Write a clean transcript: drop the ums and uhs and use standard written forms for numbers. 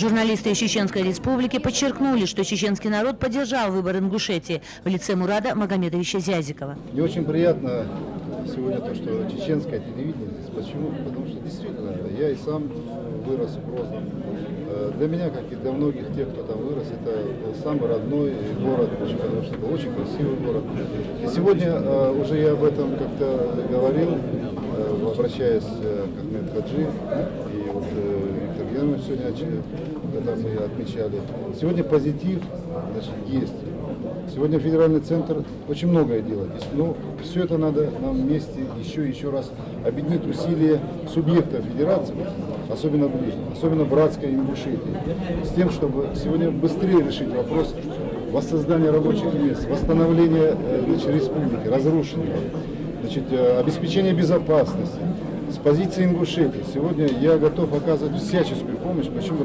Журналисты из Чеченской Республики подчеркнули, что чеченский народ поддержал выбор Ингушетии в лице Мурада Магомедовича Зязикова. Мне очень приятно сегодня то, что чеченское телевидение здесь. Почему? Потому что действительно я и сам вырос в Грозном. Для меня, как и для многих тех, кто там вырос, это был самый родной город, потому что это очень красивый город. И сегодня уже я об этом как-то говорил, обращаясь к Ахмеду Хаджи, и вот Виктор Германович сегодня, когда мы отмечали. Сегодня позитив, значит, есть. Сегодня федеральный центр очень многое делает. Но все это надо нам вместе еще раз объединить усилия субъектов федерации, особенно ближних, особенно братской Ингушетии, с тем, чтобы сегодня быстрее решить вопрос воссоздания рабочих мест, восстановления республики, разрушенного, обеспечения безопасности. С позиции Ингушетии сегодня я готов оказывать всяческую помощь. Почему?